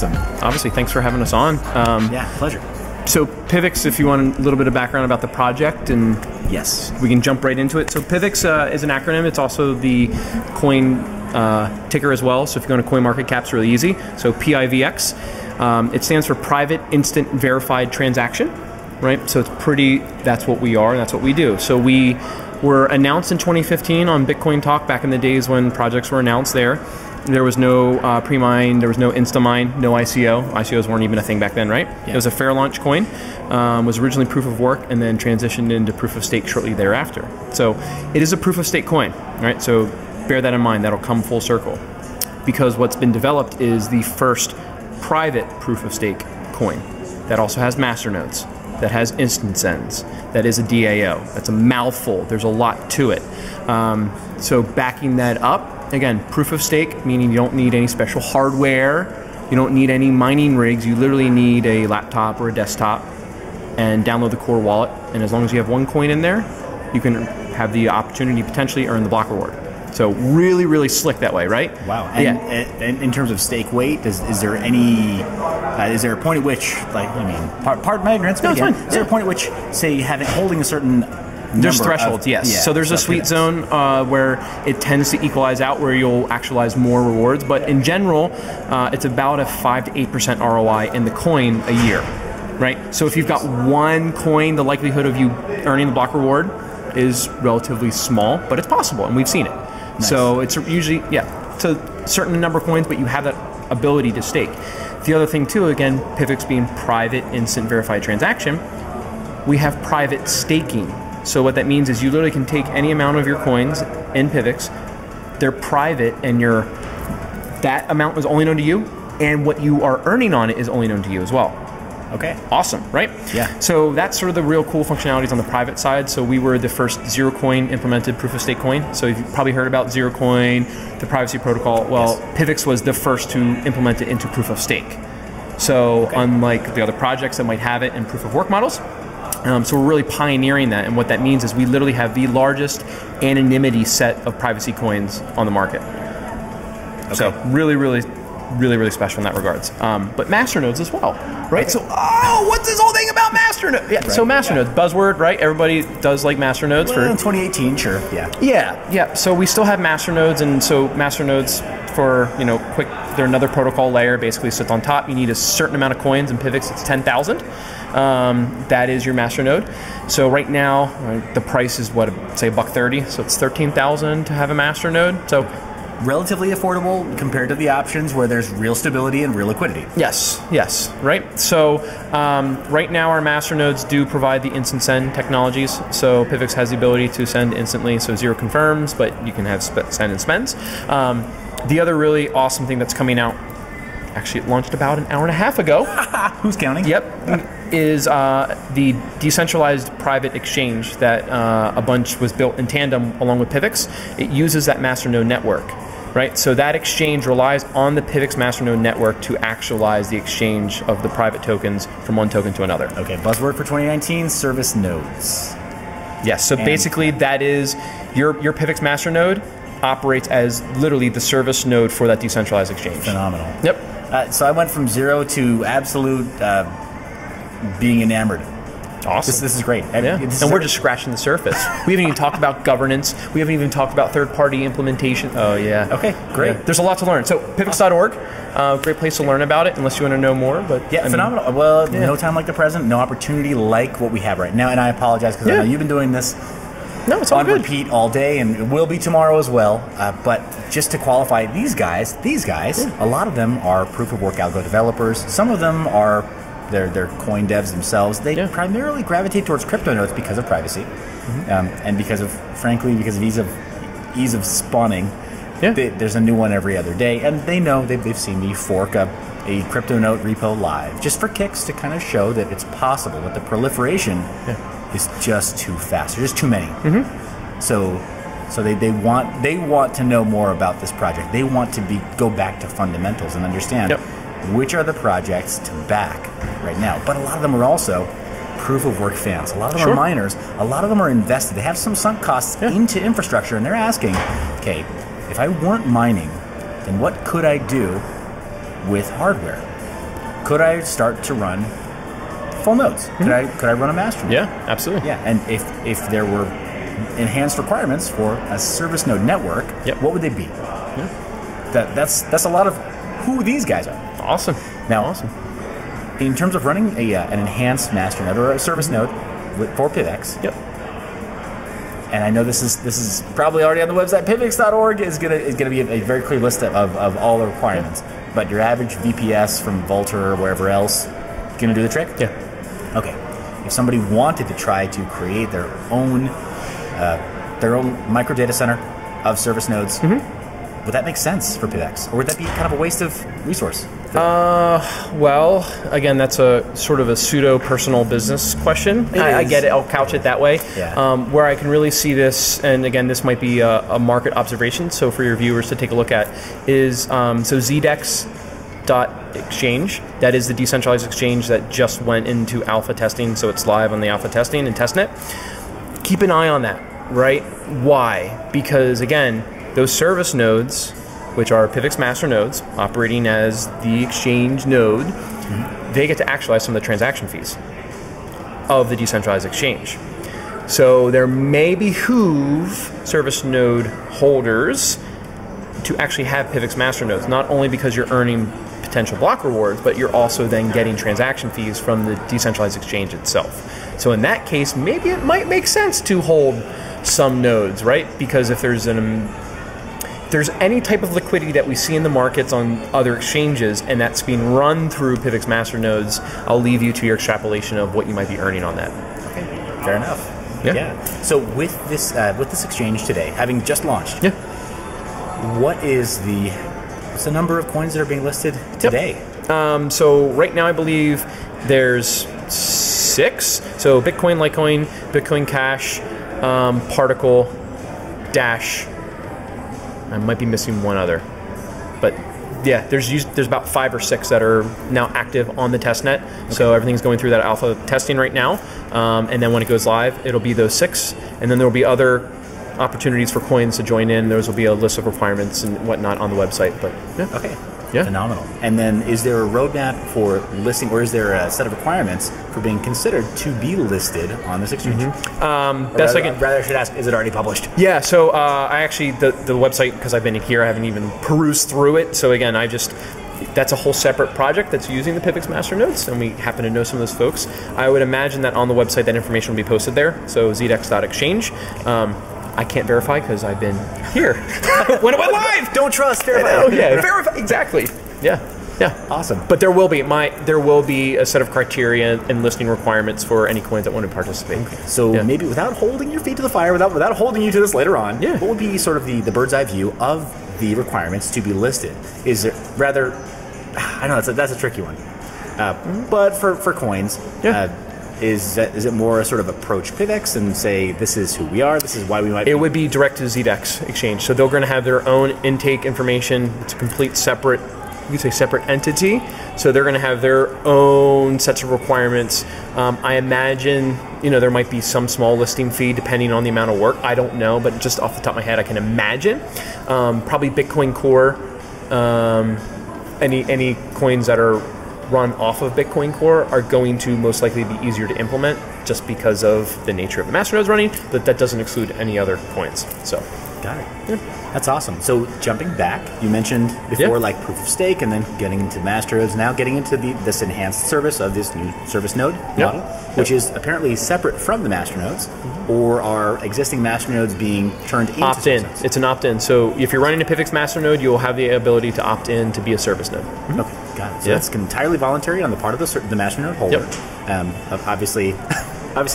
Awesome. Obviously, thanks for having us on. Yeah, pleasure. So Pivx, if you want a little bit of background about the project, and yes, we can jump right into it. So Pivx is an acronym. It's also the coin ticker as well. So if you go to CoinMarketCap, it's really easy. So PIVX. It stands for Private Instant Verified Transaction, right? So it's pretty, that's what we are, and that's what we do. So we were announced in 2015 on Bitcoin Talk back in the days when projects were announced there. There was no pre-mine, there was no insta-mine, no ICO. ICOs weren't even a thing back then, right? Yeah. It was a fair launch coin, was originally proof of work, and then transitioned into proof of stake shortly thereafter. So it is a proof of stake coin, right? So bear that in mind, that'll come full circle. Because what's been developed is the first private proof of stake coin that also has masternodes, that has instant sends, that is a DAO. That's a mouthful, there's a lot to it. So backing that up, again, proof of stake, meaning you don't need any special hardware, you don't need any mining rigs, you literally need a laptop or a desktop and download the core wallet, and as long as you have one coin in there, you can have the opportunity to potentially earn the block reward. So really, really slick that way, right? Wow. And, yeah. And in terms of stake weight, is there any, is there a point at which, like, I mean, pardon my ignorance, but again, is there a point at which, say, holding a certain there's thresholds, yes. Yeah, so there's a sweet zone where it tends to equalize out, where you'll actualize more rewards. But in general, it's about a 5 to 8% ROI in the coin a year, right? So if you've got one coin, the likelihood of you earning the block reward is relatively small, but it's possible, and we've seen it. Nice. So it's usually, it's a certain number of coins, but you have that ability to stake. The other thing too, again, Pivx being private instant verified transaction, we have private staking. So what that means is you literally can take any amount of your coins in Pivx, they're private, and that amount is only known to you, and what you are earning on it is only known to you as well. Okay. Awesome, right? Yeah. So that's sort of the real cool functionalities on the private side. So we were the first zero coin implemented proof of stake coin. So you've probably heard about zero coin, the privacy protocol. Well, yes. Pivx was the first to implement it into proof of stake. So unlike the other projects that might have it in proof of work models, so we're really pioneering that, and what that means is we literally have the largest anonymity set of privacy coins on the market. Okay. So really, really, really, really special in that regards. But masternodes as well, right? Okay. So, what's this whole thing about masternodes? Yeah, right. So masternodes, buzzword, right? Everybody does like masternodes. Well, in 2018, sure, yeah. Yeah. So we still have masternodes, and so masternodes for, quick, they're another protocol layer, basically sits on top. You need a certain amount of coins. In Pivx, it's 10,000. That is your masternode. So right now, the price is what, say $1.30. So it's 13,000 to have a masternode. So relatively affordable compared to the options where there's real stability and real liquidity. Yes, right? So right now our masternodes do provide the instant send technologies. So Pivx has the ability to send instantly, so zero confirms, but you can have send and spends. The other really awesome thing that's coming out, actually it launched about an hour and a half ago. Who's counting? Yep, is the decentralized private exchange that a bunch was built in tandem along with Pivx. It uses that masternode network. Right, so that exchange relies on the Pivx masternode network to actualize the exchange of the private tokens from one token to another. Okay, buzzword for 2019, service nodes. Yes, so basically that is your Pivx masternode operates as literally the service node for that decentralized exchange. Phenomenal. Yep. So I went from zero to being enamored. Awesome. This is great. Yeah. And we're just scratching the surface. We haven't even talked about governance. We haven't even talked about third-party implementation. Oh, yeah. Okay, great. Yeah. There's a lot to learn. So pivx.org, great place to learn about it, unless you want to know more. But yeah, phenomenal. Well, no time like the present, no opportunity like what we have right now. And I apologize because I know you've been doing this it's all on repeat all day, and it will be tomorrow as well. But just to qualify, these guys, a lot of them are proof-of-work algo developers. Some of them are they're coin devs themselves. They primarily gravitate towards crypto nodes because of privacy, and because of ease of spawning. There's a new one every other day, and they know they've seen me fork a crypto node repo live just for kicks to kind of show that it's possible. But the proliferation is just too fast. There's just too many. So they want to know more about this project. They want to go back to fundamentals and understand which are the projects to back right now. But a lot of them are also proof of work fans. A lot of them are miners. A lot of them are invested. They have some sunk costs into infrastructure, and they're asking, okay, if I weren't mining, then what could I do with hardware? could I start to run full nodes? Could I run a Masternode? Yeah, absolutely. Yeah, and if there were enhanced requirements for a service node network, what would they be? That's a lot of who these guys are. Awesome. Now, in terms of running an enhanced Masternode or a service node for Pivx, and I know this is probably already on the website. Pivx.org is gonna be a very clear list of all the requirements. But your average VPS from Vultr or wherever else gonna do the trick? Yeah. Okay. If somebody wanted to try to create their own micro data center of service nodes, would that make sense for Pivx, or would that be kind of a waste of resource? Well, again, that's a sort of a pseudo-personal business question. I get it. I'll couch it that way. Yeah. Where I can really see this, and again, this might be a market observation, so for your viewers to take a look at, is so ZDEX.exchange. That is the decentralized exchange that just went into alpha testing, so it's live on the alpha testing and testnet. Keep an eye on that, right? Why? Because, again, those service nodes, which are Pivx master nodes operating as the exchange node, they get to actualize some of the transaction fees of the decentralized exchange. So there may behoove service node holders to actually have Pivx master nodes, not only because you're earning potential block rewards, but you're also then getting transaction fees from the decentralized exchange itself. So in that case, maybe it might make sense to hold some nodes, right? Because if there's any type of liquidity that we see in the markets on other exchanges and that's being run through Pivx master nodes, I'll leave you to your extrapolation of what you might be earning on that. Okay, fair enough. Yeah. So with this exchange today, having just launched, what's the number of coins that are being listed today? So right now I believe there's 6. So Bitcoin, Litecoin, Bitcoin Cash, Particle, Dash. I might be missing one other, but yeah, there's about 5 or 6 that are now active on the testnet. Okay. So everything's going through that alpha testing right now, and then when it goes live, it'll be those 6, and then there will be other opportunities for coins to join in. Those will be a list of requirements and whatnot on the website. But okay. Phenomenal. And then is there a roadmap for listing, or is there a set of requirements for being considered to be listed on this exchange? Rather, I should ask, is it already published? Yeah, so I actually, the website, because I've been here, I haven't even perused through it. So again, that's a whole separate project that's using the Pivx master nodes, and we happen to know some of those folks. I would imagine that on the website that information will be posted there, so zdex.exchange. I can't verify because I've been here when it went live. Don't trust. Verify. Verify. Exactly. Yeah. Awesome. But there will be a set of criteria and listing requirements for any coins that want to participate. Okay. So maybe without holding your feet to the fire, without holding you to this later on, what would be sort of the bird's eye view of the requirements to be listed? Is it rather? I know that's a tricky one. But for coins. Is it more a sort of approach Pivx and say, this is who we are, this is why we might... It would be direct to ZDEX exchange. So they're going to have their own intake information. It's a complete separate, you could say separate entity. So they're going to have their own sets of requirements. I imagine, there might be some small listing fee depending on the amount of work. I don't know, but just off the top of my head, I can imagine. Probably Bitcoin Core, any coins that are run off of Bitcoin Core are going to most likely be easier to implement just because of the nature of the masternodes running, but that doesn't exclude any other coins. So, got it. That's awesome. So jumping back, you mentioned before like proof of stake and then getting into masternodes, now getting into this enhanced service of this new service node model, which is apparently separate from the masternodes, or are existing masternodes being turned into opt-in. It's an opt-in. So if you're running a Pivx masternode, you'll have the ability to opt in to be a service node. Okay, got it. So that's entirely voluntary on the part of the masternode holder. Obviously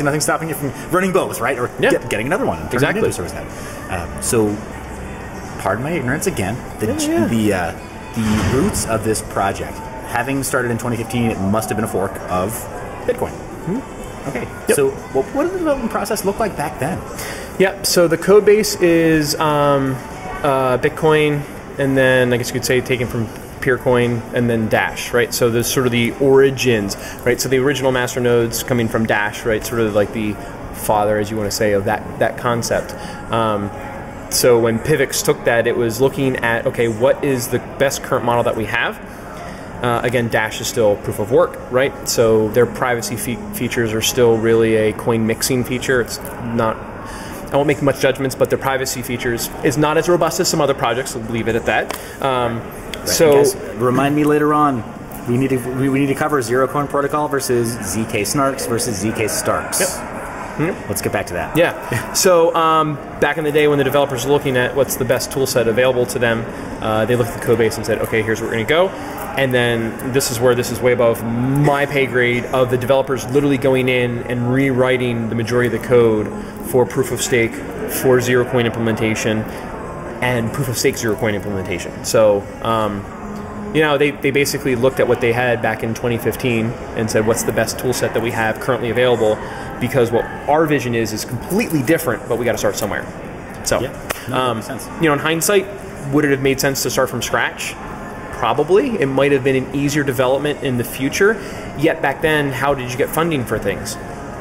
nothing's stopping you from running both, right? Or getting another one. Exactly. Service node. So, pardon my ignorance again. The roots of this project, having started in 2015, it must have been a fork of Bitcoin. Okay. So, what did the development process look like back then? So the code base is Bitcoin, and then I guess you could say taken from Peercoin and then Dash, right? So there's sort of the origins, right? So the original masternodes coming from Dash, right? Sort of like the father, as you want to say, of that concept. So when Pivx took that, it was looking at, okay, what is the best current model that we have? Again, Dash is still proof of work, right? So their privacy features are still really a coin mixing feature. It's not, I won't make much judgments, but their privacy features is not as robust as some other projects. So leave it at that. Right. So guys, remind me later on. We need to cover Zero Coin Protocol versus ZK Snarks versus ZK Starks. Yep. Let's get back to that. Yeah. So back in the day when the developers were looking at what's the best tool set available to them, they looked at the code base and said, okay, here's where we're going to go. And then this is way above my pay grade of the developers literally going in and rewriting the majority of the code for proof of stake, for zero coin implementation, and proof of stake zero coin implementation. So, you know, they basically looked at what they had back in 2015 and said, what's the best tool set that we have currently available? Because what our vision is completely different, but we got to start somewhere. So, makes sense. you know, in hindsight, would it have made sense to start from scratch? Probably. It might have been an easier development in the future. Yet back then, how did you get funding for things?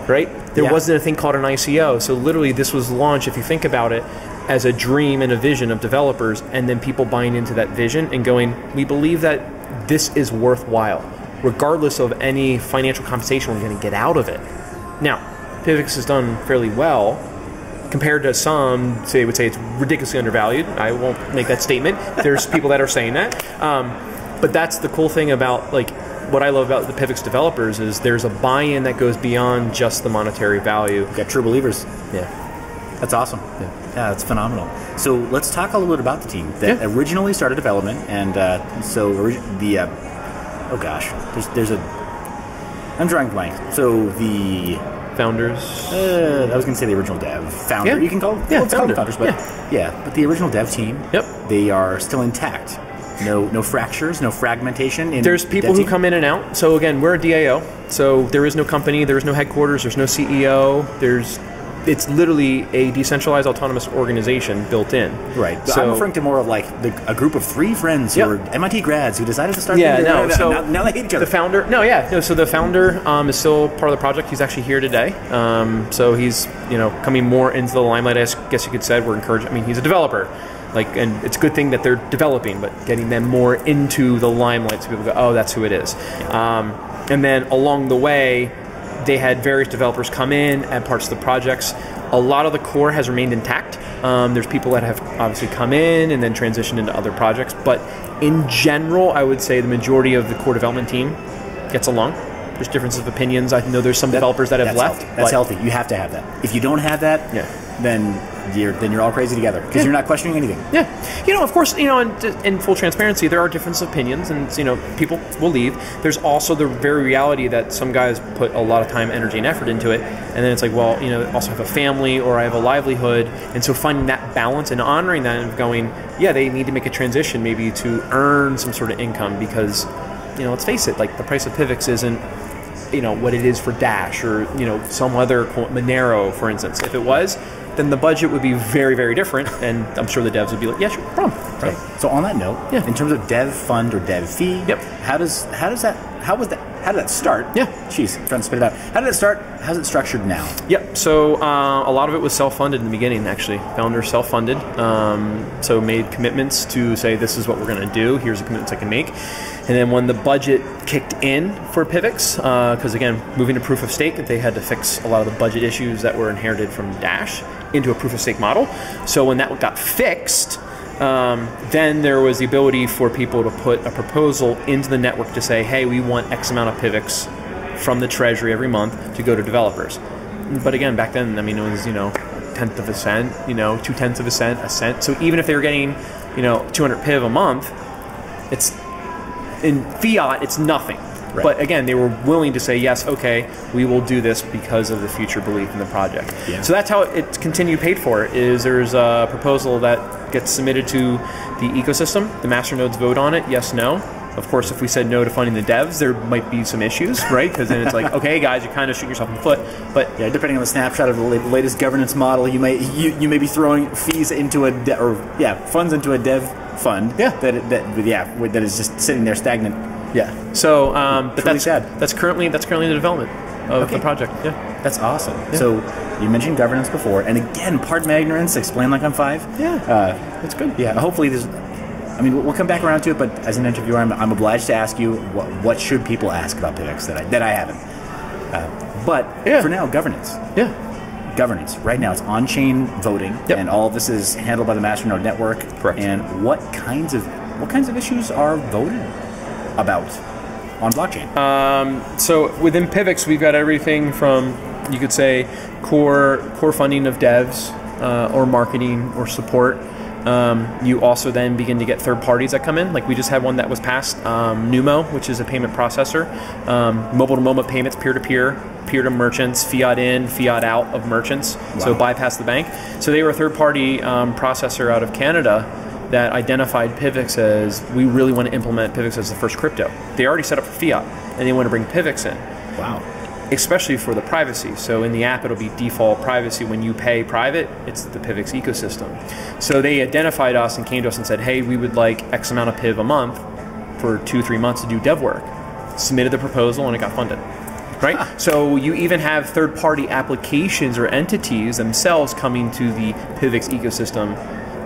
Right? There wasn't a thing called an ICO. So literally this was launched, if you think about it, as a dream and a vision of developers, and then people buying into that vision and going, we believe that this is worthwhile, regardless of any financial compensation we're going to get out of it. Now, Pivx has done fairly well compared to some, would say it's ridiculously undervalued. I won't make that statement. There's people that are saying that. But that's the cool thing about, like, what I love about the Pivx developers is there's a buy-in that goes beyond just the monetary value. You got true believers. Yeah. That's awesome. Yeah, that's phenomenal. So let's talk a little bit about the team that originally started development, and oh gosh, there's a, I'm drawing blank. So the founders. I was going to say the original dev founder. Yeah. You can call let's call them founders, but but the original dev team. Yep. They are still intact. No fractures, no fragmentation. There's people who come in and out. So again, we're a DAO. So there is no company, there is no headquarters, there's no CEO. It's literally a decentralized autonomous organization built in. Right. So I'm referring to more of like a group of 3 friends who are MIT grads who decided to start. Now they hate each other. The founder. So the founder is still part of the project. He's actually here today. So he's coming more into the limelight. I guess you could say we're encouraging. I mean, he's a developer. And it's a good thing that they're developing, but getting them more into the limelight so people go, oh, that's who it is. And then along the way, they had various developers come in, add parts to the projects. A lot of the core has remained intact. There's people that have obviously come in and then transitioned into other projects. But in general, I would say the majority of the core development team gets along. There's differences of opinions. I know there's some developers that have left. That's healthy. You have to have that. If you don't have that, then you're all crazy together because you're not questioning anything. Yeah, of course, in full transparency, there are different opinions, and people will leave. There's also the very reality that some guys put a lot of time, energy, and effort into it, and then it's like, well, I also have a family or I have a livelihood, and so finding that balance and honoring that and going, they need to make a transition maybe to earn some sort of income because, let's face it, like the price of Pivx isn't what it is for Dash or some other Monero, for instance. If it was, then the budget would be very, very different, and I'm sure the devs would be like, yeah, sure, no problem. Right. So on that note, in terms of dev fund or dev fee, how did that start? Jeez, I'm trying to spit it out. How did it start? How's it structured now? So a lot of it was self-funded in the beginning, actually. Founders self-funded, so made commitments to say, this is what we're going to do, here's the commitments I can make. And then when the budget kicked in for Pivx, because again, moving to proof of stake, they had to fix a lot of the budget issues that were inherited from Dash into a proof of stake model. So when that got fixed, then there was the ability for people to put a proposal into the network to say, hey, we want X amount of Pivx from the treasury every month to go to developers. But again, back then, I mean, it was, 1/10 of a cent, 2/10 of a cent, a cent. So even if they were getting, 200 Piv a month, it's, in fiat, it's nothing. Right. But again, they were willing to say, yes, okay, we will do this because of the future belief in the project. So that's how it's continued paid for, is there's a proposal that gets submitted to the ecosystem. The masternodes vote on it, yes, no. Of course, if we said no to funding the devs, there might be some issues, right? Because then it's like, okay, guys, you kind of shoot yourself in the foot. But depending on the snapshot of the latest governance model, you may be throwing fees into funds into a dev fund. That is just sitting there stagnant. So, but that's currently the development of the project. That's awesome. So you mentioned governance before, and again, pardon my ignorance. Explain like I'm 5. That's good. Hopefully there's. I mean, we'll come back around to it, but as an interviewer, I'm obliged to ask you, what should people ask about Pivx that I haven't? But for now, governance. Yeah. Governance. Right now, it's on-chain voting, and all of this is handled by the Masternode network. Correct. And what kinds of issues are voted about on blockchain? So within Pivx, we've got everything from, you could say, core funding of devs or marketing or support. You also then begin to get third parties that come in. Like we just had one that was passed, Numo, which is a payment processor, mobile-to-moment payments, peer-to-peer, peer-to-merchants, fiat in, fiat out of merchants, so bypass the bank. So they were a third-party processor out of Canada that identified Pivx as, we really want to implement Pivx as the first crypto. They already set up for fiat, and they want to bring Pivx in. Wow. Especially for the privacy. So in the app, it'll be default privacy. When you pay private, it's the Pivx ecosystem. So they identified us and came to us and said, hey, we would like X amount of PIV a month for 2-3 months to do dev work. Submitted the proposal and it got funded. Right? So you even have third-party applications or entities themselves coming to the Pivx ecosystem,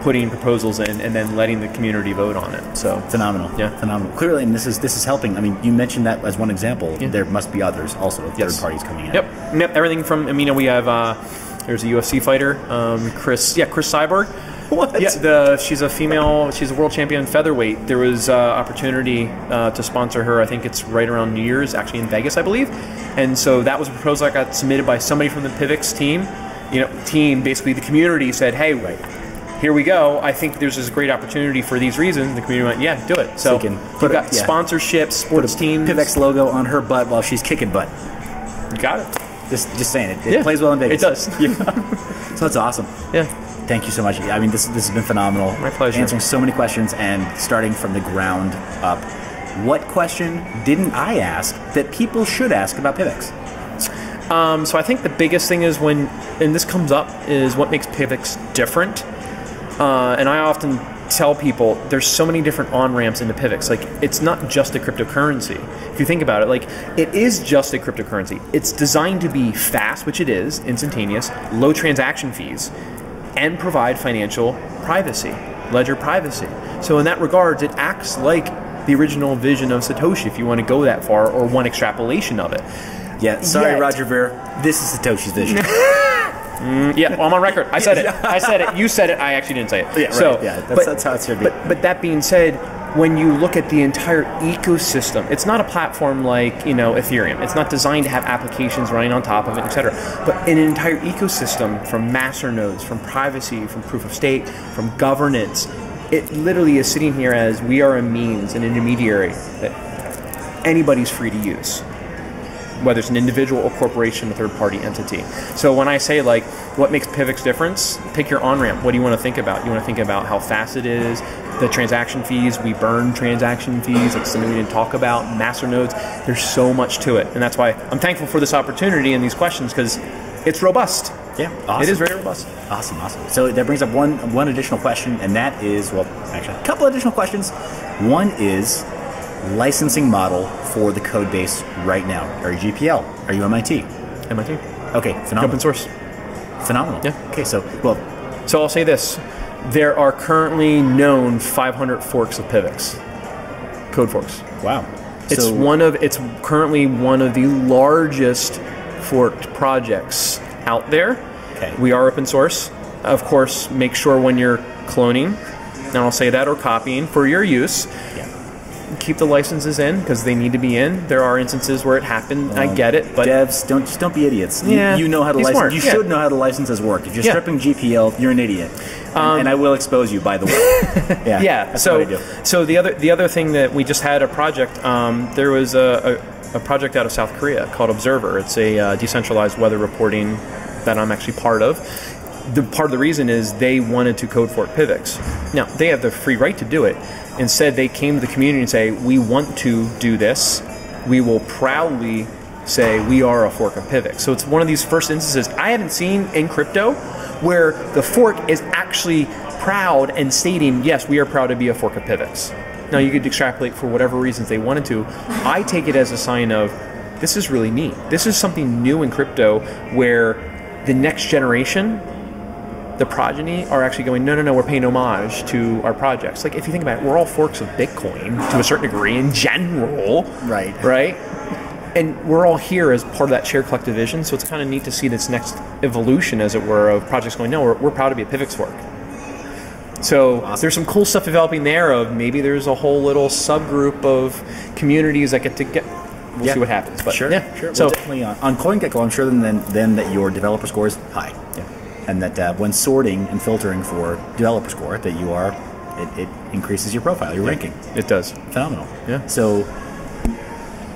putting proposals in, and then letting the community vote on it. So phenomenal. Yeah, phenomenal. Clearly, and this is helping. I mean, you mentioned that as one example. Yeah. There must be others also. Third parties coming in. Yep. Everything from, I mean, we have there's a UFC fighter, Chris Cyborg. What? Yeah, she's a female. She's a world champion featherweight. There was opportunity to sponsor her. I think it's right around New Year's, actually in Vegas, I believe. And so that was a proposal that got submitted by somebody from the Pivx team. Basically the community said, hey, here we go. I think there's this great opportunity for these reasons. The community went, yeah, do it. So you've got sponsorships, sports teams. Pivx logo on her butt while she's kicking butt. You got it. Just saying it. It plays well in Vegas. It does. So that's awesome. Yeah. Thank you so much. I mean, this has been phenomenal. My pleasure. Answering so many questions and starting from the ground up. What question didn't I ask that people should ask about Pivx? So I think the biggest thing is and this comes up, is what makes Pivx different. And I often tell people there's so many different on-ramps into Pivx. Like, it's not just a cryptocurrency. If you think about it, like, it is just a cryptocurrency. It's designed to be fast, which it is, instantaneous, low transaction fees, and provide financial privacy, ledger privacy. So in that regard, it acts like the original vision of Satoshi, if you want to go that far, or one extrapolation of it. Yeah, sorry, Roger Ver. This is Satoshi's vision. Well, I'm on record. I said it. I said it. You said it. I actually didn't say it. Yeah, right. That's how it should be. But that being said, when you look at the entire ecosystem, it's not a platform like Ethereum. It's not designed to have applications running on top of it, etc. But in an entire ecosystem, from masternodes, from privacy, from proof of stake, from governance, it literally is sitting here as we are a means, an intermediary that anybody's free to use, whether it's an individual or corporation or third-party entity. So when I say, like, what makes Pivx different, pick your on-ramp. What do you want to think about? You want to think about how fast it is, the transaction fees. We burn transaction fees. It's something we didn't talk about. Masternodes. There's so much to it. And that's why I'm thankful for this opportunity and these questions, because it's robust. Yeah, awesome. It is very robust. Awesome. So that brings up one additional question, and that is, well, actually, a couple additional questions. One is licensing model for the code base right now. Are you GPL? Are you MIT? MIT. Okay, phenomenal. Open source. Phenomenal. Yeah. Okay, so I'll say this. There are currently known 500 forks of Pivx. Code forks. Wow. It's currently one of the largest forked projects out there. Okay. We are open source. Of course, make sure when you're cloning, and I'll say that, or copying for your use, keep the licenses in, because they need to be in. There are instances where it happened. I get it, but devs, don't be idiots. Yeah, you know how to license. Smart. You should know how the licenses work. If you're stripping GPL, you're an idiot. And I will expose you, by the way. That's what I do. So the other thing that we just had a project. There was a project out of South Korea called Observer. It's a decentralized weather reporting that I'm actually part of. Part of the reason is they wanted to code fork Pivx. Now, they have the free right to do it. Instead, they came to the community and say, we want to do this. We will proudly say we are a fork of Pivx. So it's one of these first instances I haven't seen in crypto where the fork is actually proud and stating, yes, we are proud to be a fork of Pivx. Now, you could extrapolate for whatever reasons they wanted to. I take it as a sign of, this is really neat. This is something new in crypto where the next generation the progeny are actually going, no, we're paying homage to our projects. Like, if you think about it, we're all forks of Bitcoin to a certain degree in general. Right? And we're all here as part of that shared collective vision, so it's kind of neat to see this next evolution, as it were, of projects going, no, we're proud to be a Pivx fork. So there's some cool stuff developing there of maybe there's a whole little subgroup of communities that get to get... We'll see what happens. But sure. So well, definitely on CoinGecko, I'm sure then that your developer score is high. Yeah. And that when sorting and filtering for developer score, that you are, it increases your profile, your ranking. It does. Phenomenal. Yeah. So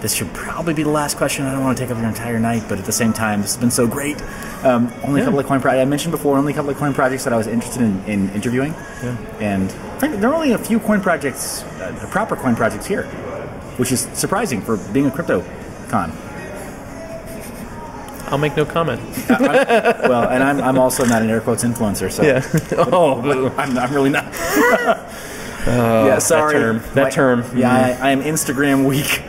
this should probably be the last question. I don't want to take up your entire night, but at the same time, this has been so great. Only a couple of coin projects. I mentioned before, only a couple of coin projects that I was interested in interviewing. Yeah. And frankly, there are only a few coin projects, proper coin projects here, which is surprising for being a crypto con. I'll make no comment. Well, and I'm also not an air quotes influencer, so yeah. I'm really not. Yeah, sorry. That term. Yeah, I am Instagram weak.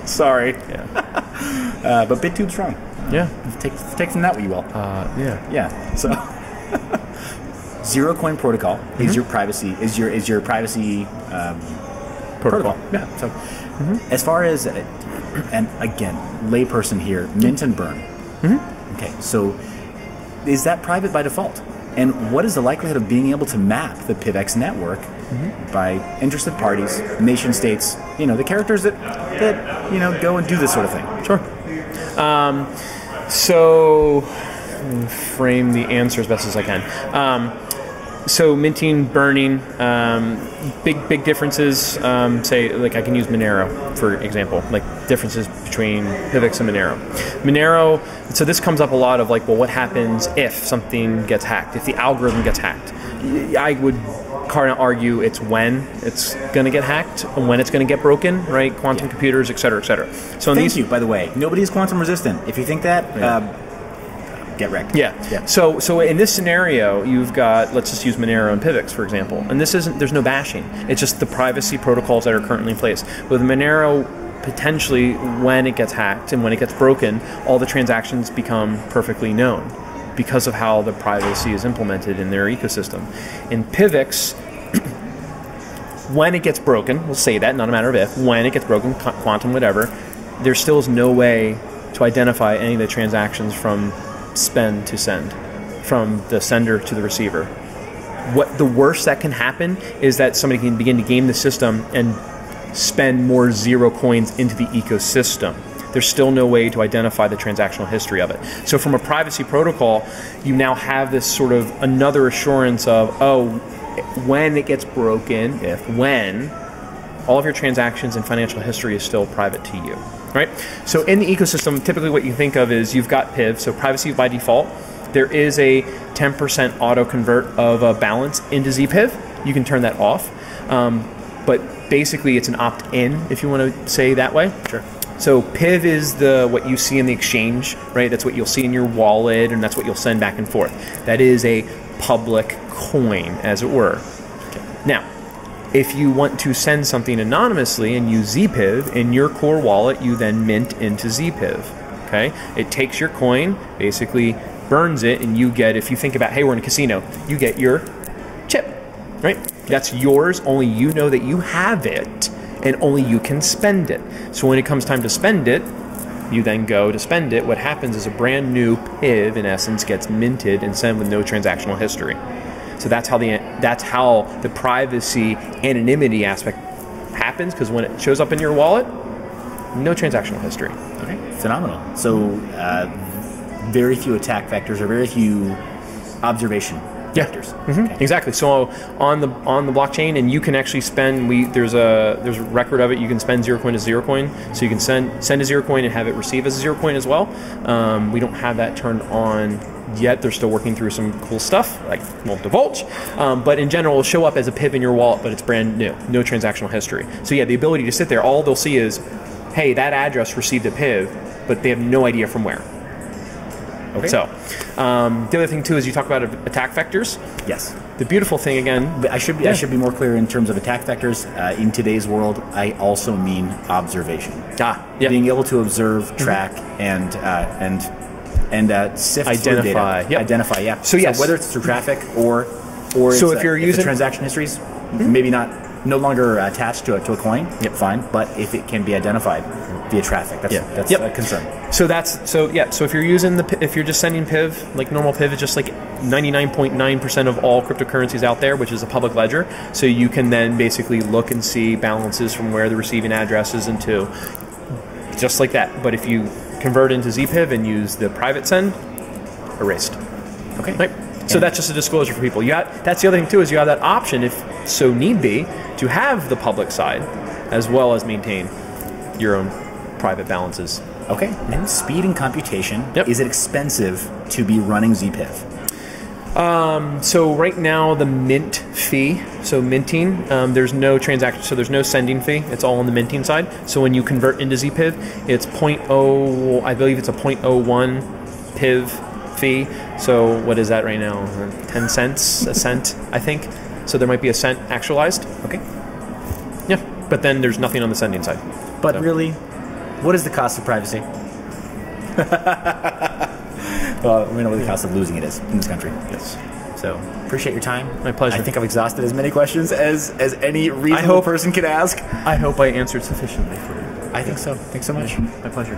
Sorry. Yeah. But BitTube's strong. Yeah. Take from that what you will. Yeah. Yeah. So Zero Coin Protocol is your privacy privacy protocol. Yeah. So as far as and again, layperson here, mint and burn. Okay. So is that private by default? And what is the likelihood of being able to map the Pivx network by interested parties, nation states, the characters that go and do this sort of thing? Sure. So frame the answer as best as I can. So minting, burning, big differences. Say, like, I can use Monero for example. Like, differences between Pivx and Monero. Monero. So this comes up a lot of, like, well, what happens if something gets hacked? If the algorithm gets hacked? I would kind of argue it's when it's going to get hacked and when it's going to get broken, right? Quantum computers, et cetera, et cetera. So Thank you, by the way. Nobody is quantum resistant. If you think that, get wrecked. Yeah. So in this scenario, you've got, let's just use Monero and Pivx, for example. And there's no bashing. It's just the privacy protocols that are currently in place. With Monero, potentially, when it gets hacked and when it gets broken, all the transactions become perfectly known because of how the privacy is implemented in their ecosystem. In Pivx, when it gets broken, we'll say that, not a matter of if, when it gets broken, quantum, whatever, there still is no way to identify any of the transactions from spend to send, from the sender to the receiver. What the worst that can happen is that somebody can begin to game the system and spend more zero coins into the ecosystem. There's still no way to identify the transactional history of it. So from a privacy protocol, you now have this sort of another assurance of, when it gets broken, when all of your transactions and financial history is still private to you, right? So in the ecosystem, typically what you think of is you've got PIV, so privacy by default. There is a 10% auto convert of a balance into ZPIV. You can turn that off. But basically it's an opt-in, if you want to say that way. Sure. So PIV is what you see in the exchange, right? That's what you'll see in your wallet, and that's what you'll send back and forth. That is a public coin, as it were. Okay. Now, if you want to send something anonymously and use ZPIV in your core wallet, you then mint into ZPIV. Okay? It takes your coin, basically burns it, and you get, if you think about, hey, we're in a casino, you get your chip, right? That's yours, only you know that you have it, and only you can spend it. So when it comes time to spend it, you then go to spend it. What happens is a brand new PIV, in essence, gets minted and sent with no transactional history. So that's how the privacy anonymity aspect happens, because when it shows up in your wallet, no transactional history. Okay, phenomenal. So very few attack vectors or very few observation vectors. Okay. Exactly. So on the blockchain, and you can actually spend. There's a record of it. You can spend 0 coin to 0 coin. So you can send a 0 coin and have it receive as a 0 coin as well. We don't have that turned on yet. They're still working through some cool stuff. Like, won't divulge. But in general, it'll show up as a PIV in your wallet, but it's brand new, no transactional history. So yeah, the ability to sit there, all they'll see is, hey, that address received a PIV, but they have no idea from where. Okay. So, the other thing too is you talk about attack vectors. Yes. The beautiful thing again, I should be more clear in terms of attack vectors. In today's world, I also mean observation. Yeah. Being able to observe, track, and sift Identify. through data. Yep. Identify, yeah. So yes. whether it's through traffic or So if you're using the transaction history's maybe no longer attached to a coin, fine. But if it can be identified via traffic, that's a concern. So if you're using if you're just sending PIV, like normal PIV is just like 99.9% of all cryptocurrencies out there, which is a public ledger. So you can then basically look and see balances from where the receiving address is into, just like that. But if you convert into ZPIV and use the private send, erased. Okay. Right. So that's just a disclosure for people. That's the other thing too, is you have that option, if so need be, to have the public side as well as maintain your own private balances. Okay. And speed and computation. Is it expensive to be running ZPIV? So right now the mint fee, so minting, there's no transaction, so there's no sending fee. It's all on the minting side. So when you convert into ZPIV, it's I believe it's a 0.01 PIV fee. So what is that right now? 10 cents, a cent, I think. So there might be a cent actualized. Okay. Yeah, but then there's nothing on the sending side. But really, what is the cost of privacy? Well, we know what the cost of losing it is in this country. Yes. So appreciate your time. My pleasure. I think I've exhausted as many questions as any reasonable person could ask. I hope I answered sufficiently for you. I think so. Thanks so much. My pleasure.